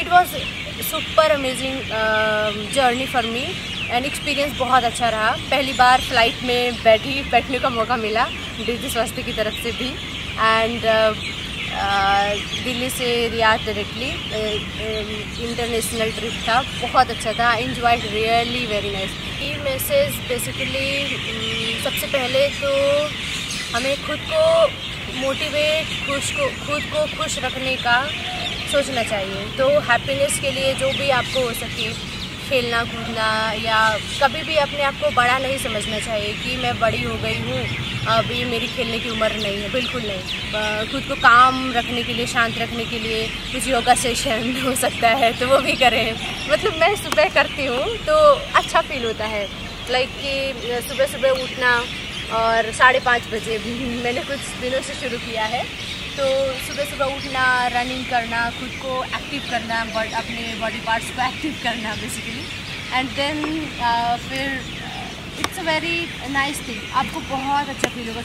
It was super amazing journey for me and experience बहुत अच्छा रहा। पहली बार फ्लाइट में बैठने का मौका मिला डिजी स्वास्थ्य की तरफ से भी। एंड दिल्ली से रियाद डायरेक्टली इंटरनेशनल ट्रिप था, बहुत अच्छा था। I enjoyed really very nice. ये मैसेज बेसिकली सबसे पहले तो हमें खुद को मोटिवेट, खुद को खुश रखने का सोचना चाहिए। तो हैप्पीनेस के लिए जो भी आपको हो सके, खेलना कूदना, या कभी भी अपने आप को बड़ा नहीं समझना चाहिए कि मैं बड़ी हो गई हूँ, अब ये मेरी खेलने की उम्र नहीं है। बिल्कुल नहीं। खुद को काम रखने के लिए, शांत रखने के लिए कुछ योगा सेशन हो सकता है तो वो भी करें। मतलब मैं सुबह करती हूँ तो अच्छा फील होता है। लाइक कि सुबह सुबह उठना, और 5:30 बजे भी मैंने कुछ दिनों से शुरू किया है। तो सुबह सुबह उठना, रनिंग करना, खुद को एक्टिव करना, अपने बॉडी पार्ट्स को एक्टिव करना बेसिकली। एंड देन फिर it's a very nice thing, आपको बहुत अच्छा फील होगा।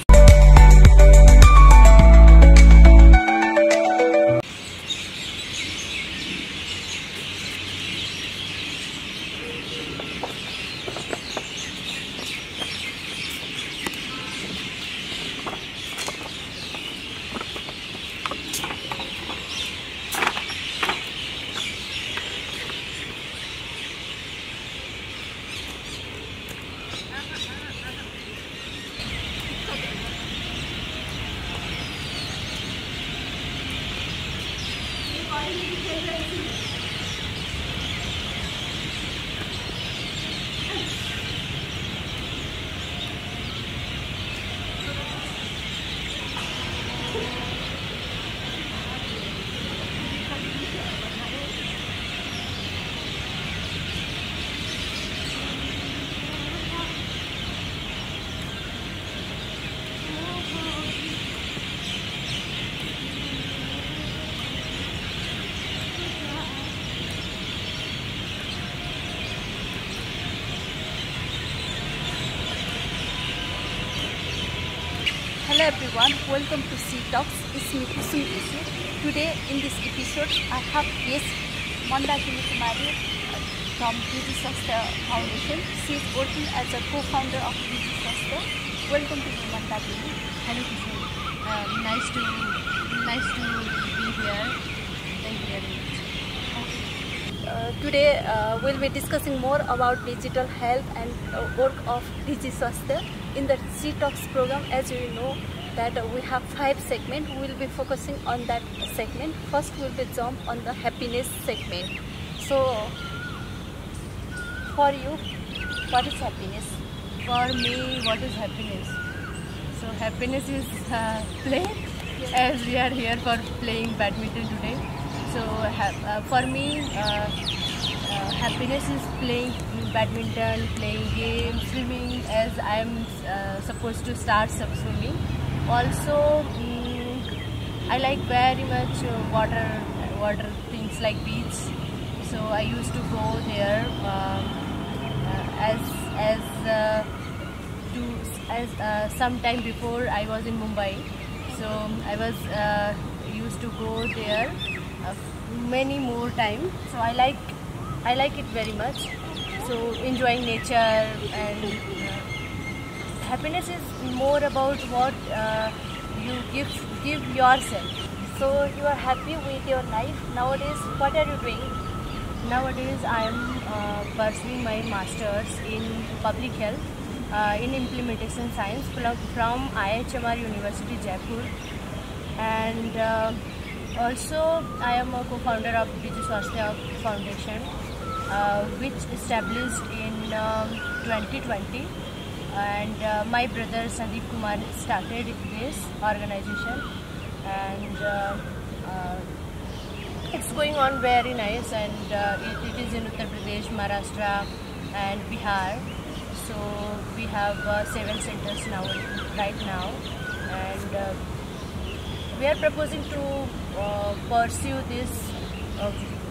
Hello everyone, welcome to C Talks. It's me Kusum Isu. Today in this episode I have guest Mandakini Kumari from Digi Swasthya Foundation. She is working as a co-founder of Digi Swasthya. Welcome to you, Mandakini. Hello Kusum. Nice to be here. Thank you very much. Today we'll be discussing more about digital health and work of Digi Swasthya. In the C Talks program, as you know, that we have 5 segments. We will be focusing on that segment. First, we will be jump on the happiness segment. So, for you, what is happiness? For me, what is happiness? So happiness is play, as we are here for playing badminton today. So for me, happiness is playing badminton, playing games, swimming, as I am supposed to start swimming. Also, I like very much water things like beach. So I used to go there as some time before I was in Mumbai. So I was used to go there many more times. So I like it very much. So enjoying nature, and happiness is more about what you give yourself. So you are happy with your life nowadays. What are you doing? Nowadays I am pursuing my masters in public health in implementation science from IHMR University Jaipur. And also I am a co-founder of Digi Swasthya Foundation, which established in 2020, and my brother Sandeep Kumar started this organization, and it's going on very nice, and it is in Uttar Pradesh, Maharashtra and Bihar. So we have 7 centers right now, and we are proposing to pursue this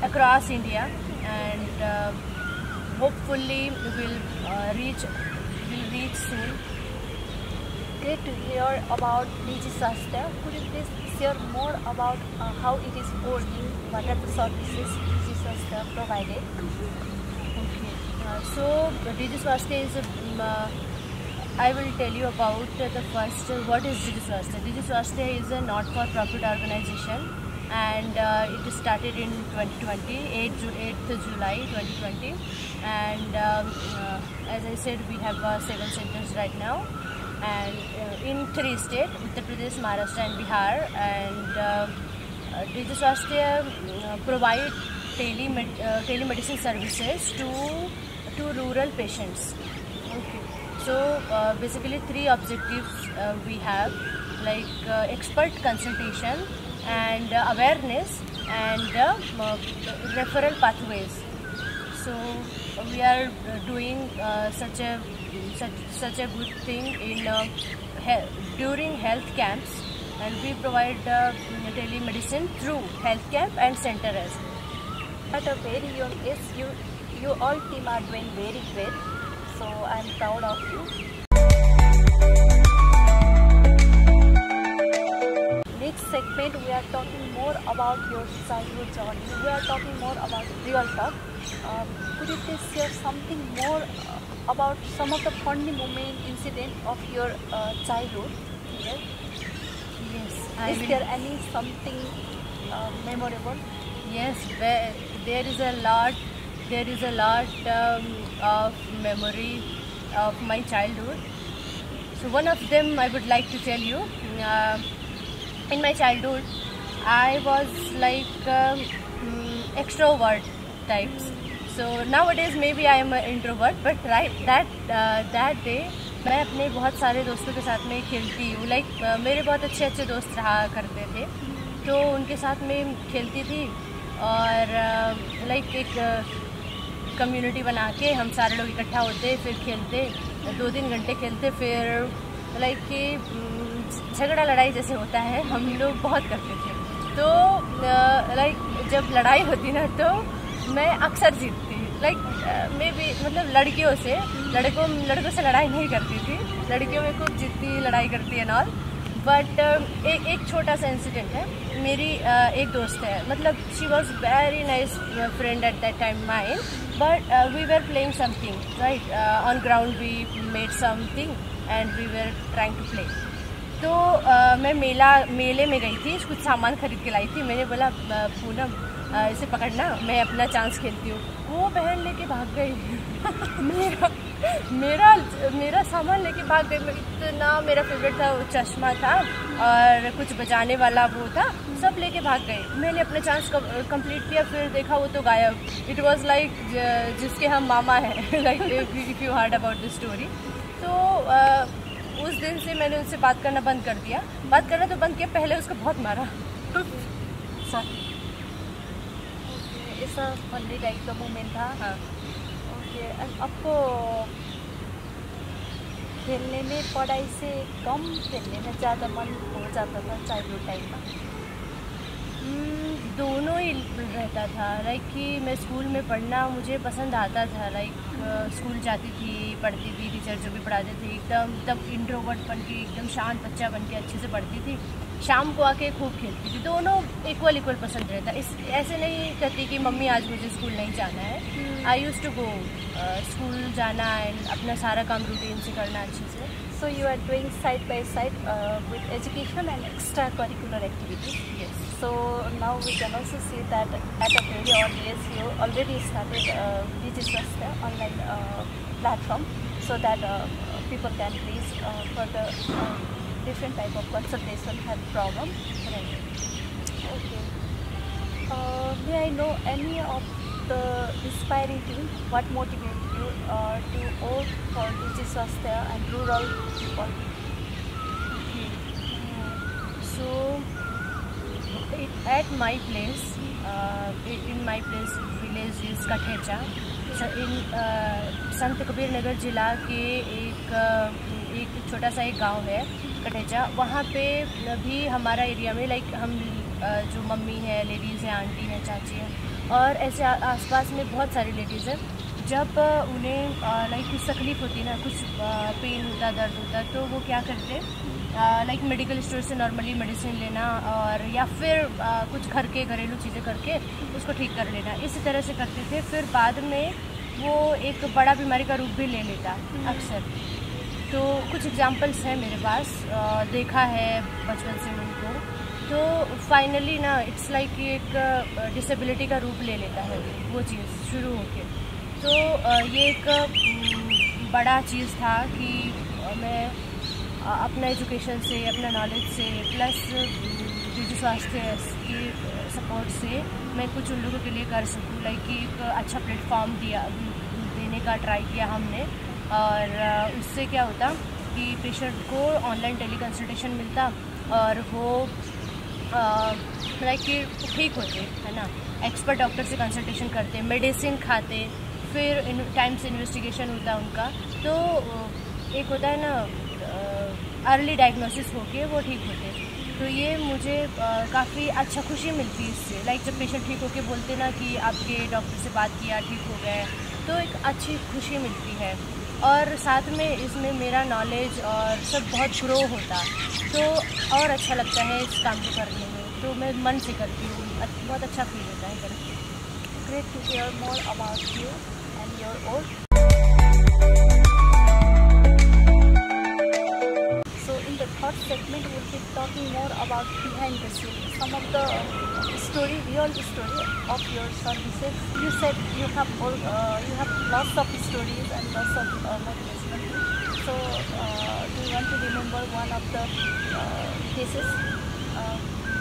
across India, and hopefully will reach soon. Great to hear about Digi Swasthya. Could you please share more about how it is working? What are the services Digi Swasthya provided? Okay. So Digi Swasthya is I will tell you about the first what is Digi Swasthya. Digi Swasthya is a not-for-profit organization, and it started in 2020, 8th July 2020, and as I said, we have 7 centers right now, and in 3 states, Uttar Pradesh, Maharashtra and Bihar, and Digi Swasthya provide telemedicine services to rural patients. Okay. So basically 3 objectives we have, like expert consultation and awareness and referral pathways. So we are doing such a good thing in during health camps, and we provide telemedicine through health camp and center as well. At a very young age, you all team are doing very great. So I am proud of you. Next segment, we are talking more about your childhood journey. We are talking more about real talk. Could you please share something more about some of the funny moment, incident of your childhood? Yes. Yes. Is there any something memorable? Yes, there is a lot. There is a lot of memory of my childhood. So one of them I would like to tell you. In my childhood, I was like extrovert types. So nowadays maybe I am an introvert, but right that day मैं अपने बहुत सारे दोस्तों के साथ में खेलती हूँ. लाइक मेरे बहुत अच्छे दोस्त रहा करते थे, तो उनके साथ में खेलती थी, और लाइक एक कम्युनिटी बना के हम सारे लोग इकट्ठा होते, फिर खेलते 2-3 घंटे खेलते, फिर लाइक कि झगड़ा लड़ाई जैसे होता है हम लोग बहुत करते थे. तो लाइक जब लड़ाई होती ना, तो मैं अक्सर जीतती. लाइक मैं भी मतलब लड़कियों से लड़कों से लड़ाई नहीं करती थी. लड़कियों में खूब जीतती, लड़ाई करती है और बट एक छोटा सा इंसिडेंट है. मेरी एक दोस्त है, मतलब she was very nice friend at that time mine, but we were playing something right on ground. We made something and we were trying to play. तो मैं मेले में गई थी, कुछ सामान खरीद के लाई थी. मैंने बोला पूनम इसे पकड़ना, मैं अपना चांस खेलती हूँ. वो बहन लेके भाग गई. मेरा सामान लेके भाग गई. इतना मेरा फेवरेट था, वो चश्मा था और कुछ बजाने वाला वो था, सब लेके भाग गए. मैंने अपना चांस कंप्लीट किया, फिर देखा वो तो गायब. इट वाज लाइक जिसके हम मामा हैं, like if you heard about this story. तो उस दिन से मैंने उससे बात करना बंद कर दिया. बात करना तो बंद किया, पहले उसको बहुत मारा. ऐसा फनी टाइप का मोमेंट था. हाँ. ओके. आपको खेलने में पढ़ाई से कम खेलने में ज़्यादा मन हो जाता था चाइल्डहुड टाइम में? दोनों ही रहता था. लाइक कि मैं स्कूल में पढ़ना मुझे पसंद आता था. लाइक स्कूल जाती थी, पढ़ती थी, टीचर जो भी पढ़ाते थे एकदम तब इंट्रोवर्ट बन के, एकदम शांत बच्चा बन के अच्छे से पढ़ती थी. शाम को आके खूब खेलती थी. दोनों इक्वल पसंद रहता. ऐसे नहीं कहती कि मम्मी आज मुझे स्कूल नहीं जाना है. आई यूज टू गो स्कूल जाना एंड अपना सारा काम रूटीन से करना अच्छे से. So you are doing side by side with education and extracurricular activities. Yes. So now we can also see that at a very early age you already started Digi Swasthya online platform, so that people can reach for the different type of consultation health problem. Okay. May I know any of the inspiring thing what motivated you to vote for Digi Swasthya and rural people? So at my place, in my place village is Kathecha. in संत कबीर नगर जिला के एक छोटा सा एक गांव है कटेचा. वहाँ पे भी हमारा एरिया में लाइक हम जो मम्मी है, लेडीज़ हैं, आंटी हैं, चाची हैं, और ऐसे आसपास में बहुत सारी लेडीज़ हैं जब उन्हें लाइक कुछ तकलीफ़ होती है ना, कुछ पेन होता, दर्द होता, तो वो क्या करते लाइक मेडिकल स्टोर से नॉर्मली मेडिसिन लेना और या फिर कुछ घर के घरेलू चीज़ें करके उसको ठीक कर लेना, इसी तरह से करते थे। फिर बाद में वो एक बड़ा बीमारी का रूप भी ले लेता अक्सर। तो कुछ एग्जांपल्स हैं मेरे पास, देखा है बचपन से उनको। तो फाइनली ना इट्स लाइक एक डिसेबिलिटी का रूप ले लेता है वो चीज़ शुरू होके। तो ये एक बड़ा चीज़ था कि मैं अपना एजुकेशन से, अपना नॉलेज से, प्लस डिजिटल स्वास्थ्य की सपोर्ट से मैं कुछ उन लोगों के लिए कर सकूँ। लाइक कि एक अच्छा प्लेटफॉर्म देने का ट्राई किया हमने, और उससे क्या होता कि पेशेंट को ऑनलाइन टेली कंसल्टेशन मिलता और वो लाइक कि ठीक होते, है ना। एक्सपर्ट डॉक्टर से कंसल्टेशन करते, मेडिसिन खाते, फिर टाइम से इन्वेस्टिगेशन होता उनका। तो एक होता है ना अर्ली डायग्नोसिस होके वो ठीक होते। तो ये मुझे काफ़ी अच्छा खुशी मिलती है इससे। लाइक जब पेशेंट ठीक होके बोलते ना कि आपके डॉक्टर से बात किया, ठीक हो गए, तो एक अच्छी खुशी मिलती है। और साथ में इसमें मेरा नॉलेज और सब बहुत ग्रो होता, तो और अच्छा लगता है इस काम को करने में। तो मैं मन से करती हूँ, बहुत अच्छा फील होता है करके। Great to hear more about you and your work. So in the third segment, we'll be talking more about behind the scenes, some of the real story of your services. You said you have lots of stories and lots of motivational. So do you want to remember one of the cases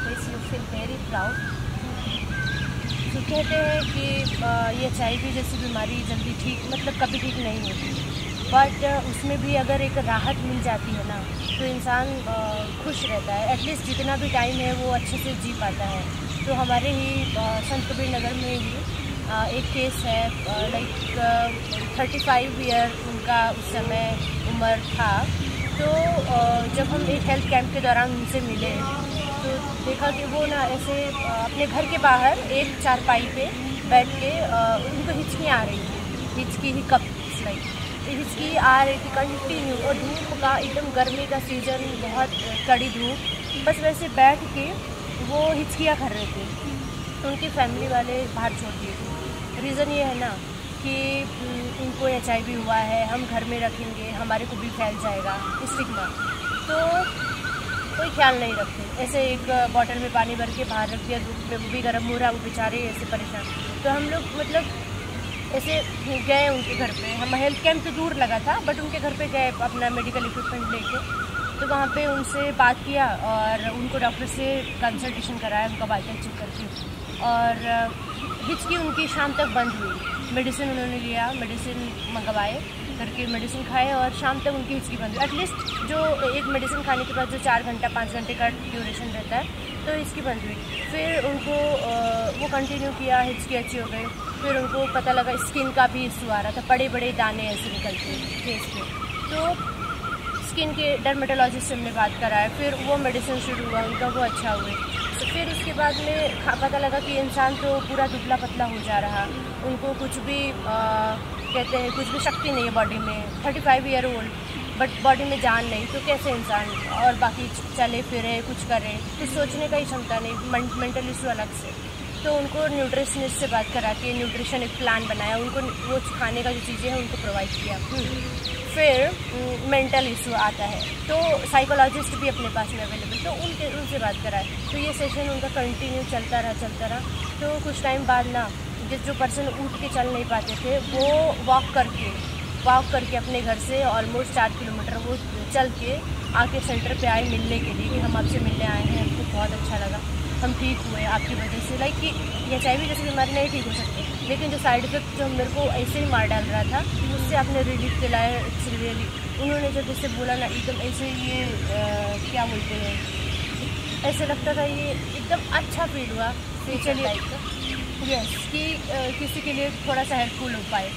which you feel very proud? तो कहते हैं कि ये HIV जैसी बीमारी जल्दी ठीक, मतलब कभी ठीक नहीं होती, बट उसमें भी अगर एक राहत मिल जाती है ना, तो इंसान खुश रहता है। एटलीस्ट जितना भी टाइम है वो अच्छे से जी पाता है। तो हमारे ही संत कबीर नगर में ही एक केस है, लाइक 35 ईयर उनका उस समय उम्र था। तो जब हम एक हेल्थ कैंप के दौरान उनसे मिले, तो देखा कि वो ना ऐसे अपने घर के बाहर एक चारपाई पे बैठ के उनको हिचकी आ रही थी, हिचकी ही कप लाइक हिचकी आ रही थी कंटिन्यू, और धूप का एकदम गर्मी का सीज़न, बहुत कड़ी धूप, बस वैसे बैठ के वो हिचकियाँ कर रहे थे। तो उनकी फैमिली वाले बाहर छोड़ दिए थे। रीज़न ये है ना कि उनको HIV हुआ है, हम घर में रखेंगे, हमारे को भी फैल जाएगा, स्टिग्मा। तो कोई ख्याल नहीं रखते, ऐसे एक बॉटल में पानी भर के बाहर रख दिया धूप में, वो भी गर्म हो रहा, वो बेचारे ऐसे परेशान। तो हम लोग मतलब ऐसे गए उनके घर पे। हम हेल्थ कैंप तो दूर लगा था, बट उनके घर पे गए अपना मेडिकल इक्विपमेंट लेके। तो वहाँ पे उनसे बात किया और उनको डॉक्टर से कंसल्टेशन कराया, उनका वाइटल चेक करके, और हिचकी उनकी शाम तक बंद हुई। मेडिसिन उन्होंने लिया, मेडिसिन मंगवाए करके मेडिसिन खाए, और शाम तक उनकी हिचकी बंद हुई। एटलीस्ट जो एक मेडिसिन खाने के बाद जो 4 घंटा 5 घंटे का ड्यूरेशन रहता है, तो हिचकी बंद हुई। फिर उनको वो कंटिन्यू किया, हिचकी अच्छी हो गई। फिर उनको पता लगा स्किन का भी इशू आ रहा था, बड़े बड़े दाने ऐसे निकलते फेस में। तो स्किन के डर्मेटोलॉजिस्ट से हमने बात कराया, फिर वो मेडिसिन शुरू हुआ उनका, वो अच्छा हुए। तो फिर उसके बाद में पता लगा कि इंसान तो पूरा दुबला पतला हो जा रहा, उनको कुछ भी कहते हैं कुछ भी शक्ति नहीं है बॉडी में। 35 ईयर ओल्ड, बट बॉडी में जान नहीं, तो कैसे इंसान और बाकी चले फिरे, कुछ करे, कुछ सोचने का ही क्षमता नहीं, मेंटल इशू अलग से। तो उनको न्यूट्रिशनिस्ट से बात करा के न्यूट्रिशन एक प्लान बनाया, उनको वो खाने का जो चीज़ें हैं उनको प्रोवाइड किया। फिर मेंटल इशू आता है, तो साइकोलॉजिस्ट भी अपने पास में अवेलेबल, तो उनसे बात कराए। तो ये सेशन उनका कंटिन्यू चलता रहा। तो कुछ टाइम बाद ना जो पर्सन उठ के चल नहीं पाते थे, वो वॉक करके अपने घर से ऑलमोस्ट 4 किलोमीटर वो चल के आके सेंटर पे आए मिलने के लिए कि हम आपसे मिलने आए हैं, हमको बहुत अच्छा लगा, हम ठीक हुए आपकी वजह से। लाइक कि HIV जैसी बीमारी नहीं ठीक हो सकती, लेकिन जो साइड इफेक्ट जो मेरे को ऐसे ही मार डाल रहा था, उससे आपने रिलीफ दिलाया। इट्स रियली, उन्होंने जब जैसे बोला ना, एकदम ऐसे ये क्या बोलते हैं, ऐसे लगता था ये एकदम अच्छा फील हुआ। चलिए यस कि किसी के लिए थोड़ा सा हेल्पफुल हो पाए।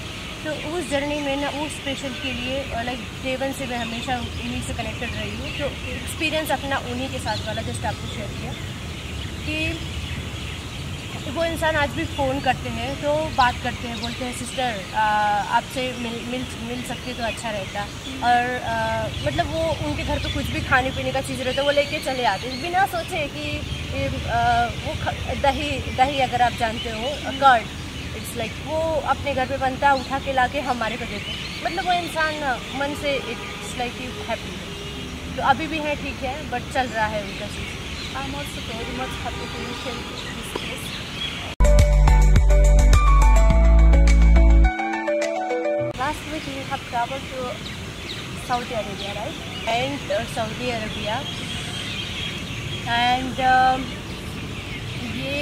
तो उस जर्नी में ना, उस पेशेंट के लिए लाइक डे 1 से मैं हमेशा उन्हीं से कनेक्टेड रही हूँ। तो एक्सपीरियंस अपना उन्हीं के साथ वाला जस्ट आपको शेयर किया कि वो इंसान आज भी फ़ोन करते हैं तो बात करते हैं, बोलते हैं सिस्टर आपसे मिल सकते तो अच्छा रहता। और मतलब वो उनके घर पे कुछ भी खाने पीने का चीज़ रहता है वो लेके चले आते हैं बिना सोचे कि वो दही अगर आप जानते हो, कर्ड, इट्स लाइक वो अपने घर पे बनता है, उठा के ला के हमारे को देते हैं। मतलब वो इंसान मन से इट्स लाइक यू हैप्पी। तो अभी भी है, ठीक है, बट चल रहा है उनका चीज़। I am also very much happy to share this place. Last week you have traveled to Saudi Arabia, right? And Saudi Arabia, and ये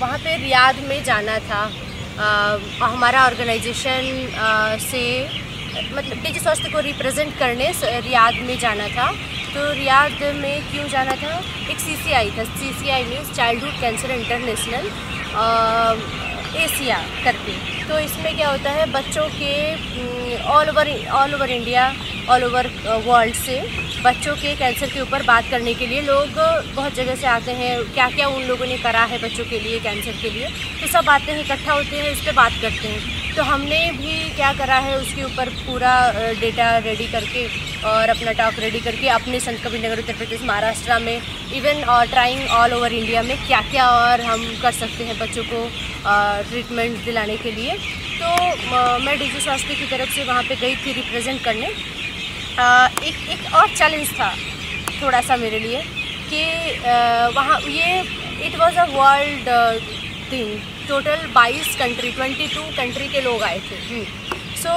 वहाँ पे रियाद में जाना था। हमारा ऑर्गेनाइजेशन से मतलब डीजी स्वास्थ्य को रिप्रेजेंट करने रियाद में जाना था। तो रियाद में क्यों जाना था? एक CCI था, CCI means childhood cancer international Asia करके। तो इसमें क्या होता है, बच्चों के all over India, all over world से बच्चों के कैंसर के ऊपर बात करने के लिए लोग बहुत जगह से आते हैं। क्या क्या उन लोगों ने करा है बच्चों के लिए, कैंसर के लिए, तो सब आते हैं, इकट्ठा होते हैं, इस पर बात करते हैं। तो हमने भी क्या करा है उसके ऊपर पूरा डेटा रेडी करके और अपना टॉक रेडी करके अपने संत कबीरनगर, उत्तर प्रदेश, महाराष्ट्र में, इवन और ट्राइंग ऑल ओवर इंडिया में क्या क्या और हम कर सकते हैं बच्चों को ट्रीटमेंट दिलाने के लिए। तो मैं डीजी स्वास्थ्य की तरफ से वहाँ पे गई थी रिप्रेजेंट करने। एक और चैलेंज था थोड़ा सा मेरे लिए कि वहाँ ये it was a world thing. Total 22 country, 22 country के लोग आए थे। So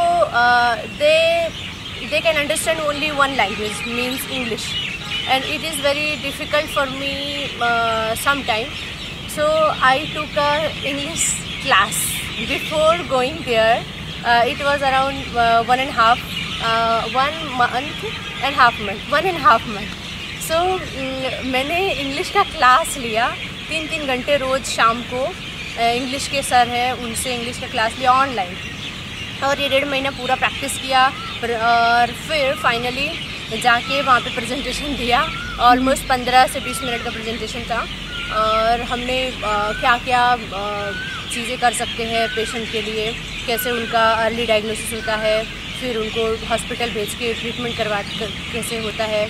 they can understand only one language means English, and it is very difficult for me some time. So I took a English class before going there. It was around 1.5 month. So मैंने English का class लिया 3 घंटे रोज़ शाम को। English के sir हैं, उनसे English का क्लास लिया ऑनलाइन, और ये 1.5 महीना पूरा प्रैक्टिस किया। और फिर फाइनली जाके वहाँ पे प्रेजेंटेशन दिया। ऑलमोस्ट 15 से 20 मिनट का प्रेजेंटेशन था, और हमने क्या क्या चीज़ें कर सकते हैं पेशेंट के लिए, कैसे उनका अर्ली डायग्नोसिस होता है, फिर उनको हॉस्पिटल भेज के ट्रीटमेंट कैसे होता है,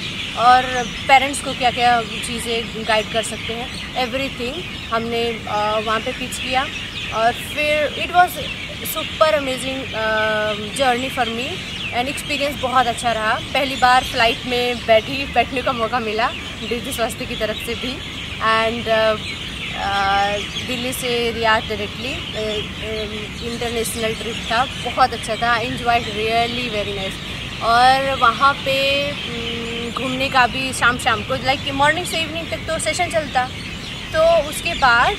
और पेरेंट्स को क्या क्या चीज़ें गाइड कर सकते हैं, एवरीथिंग हमने वहाँ पे पिच किया। और फिर it was super amazing journey for me, and experience बहुत अच्छा रहा। पहली बार फ्लाइट में बैठने का मौका मिला डीजी स्वास्थ्य की तरफ से भी, एंड दिल्ली से रियाद डायरेक्टली इंटरनेशनल ट्रिप था, बहुत अच्छा था। I enjoyed really very nice. और वहाँ पे घूमने का भी शाम को लाइक मॉर्निंग से इवनिंग तक तो सेशन चलता, तो उसके बाद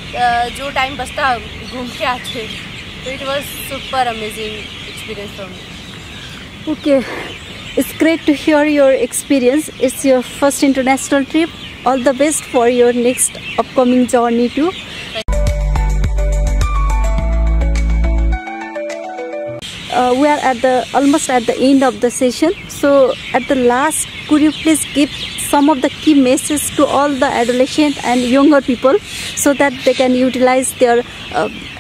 जो टाइम बचता घूम के आते। तो it was super amazing experience for me. Okay, it's great to hear your experience. It's your first international trip. All the best for your next upcoming journey too. We are almost at the end of the session. So at the last, could you please give some of the key messages to all the adolescent and younger people so that they can utilize their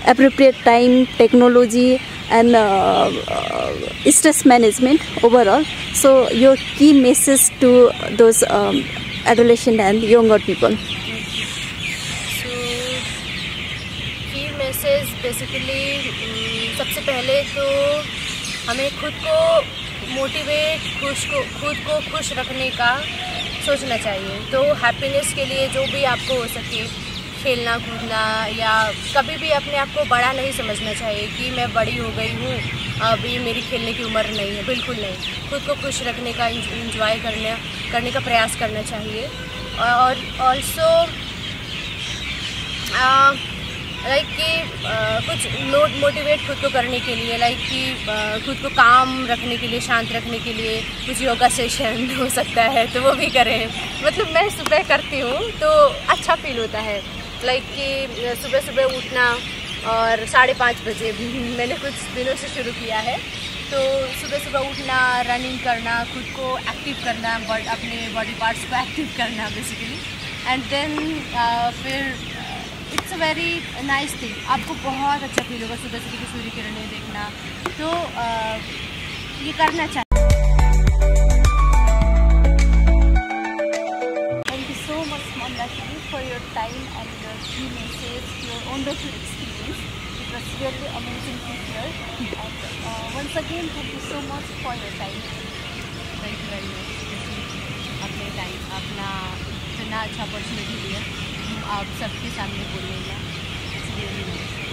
appropriate time, technology, and stress management overall? So your key message to those adolescent and younger people. So की message basically सबसे पहले तो हमें खुद को motivate, खुद को खुश रखने का सोचना चाहिए। तो हैप्पीनेस के लिए जो भी आपको हो सके, खेलना कूदना, या कभी भी अपने आप को बड़ा नहीं समझना चाहिए कि मैं बड़ी हो गई हूँ, अभी मेरी खेलने की उम्र नहीं है, बिल्कुल नहीं। खुद को खुश रखने का, इंजॉय करने का प्रयास करना चाहिए। और ऑल्सो लाइक कि कुछ मोटिवेट खुद को करने के लिए, लाइक कि खुद को काम रखने के लिए, शांत रखने के लिए कुछ योगा सेशन हो सकता है तो वो भी करें। मतलब मैं सुबह करती हूँ तो अच्छा फील होता है, लाइक कि सुबह उठना, और 5:30 बजे भी मैंने कुछ दिनों से शुरू किया है। तो सुबह उठना, रनिंग करना, खुद को एक्टिव करना, अपने बॉडी पार्ट्स को एक्टिव करना बेसिकली। एंड देन फिर it's a very nice thing. आपको बहुत अच्छा फील होगा सुबह सुबह की सूर्य किरणें देखना, तो ये करना चाहिए। Thank you so much, Mandakini, for your time and your key message, your wonderful experience. It was really amazing to hear. And once again, thank you so much for your time. Thank you very much, अपने time, अपना इतना अच्छा opportunity दिया आप सबके सामने बोलने का। It's really nice.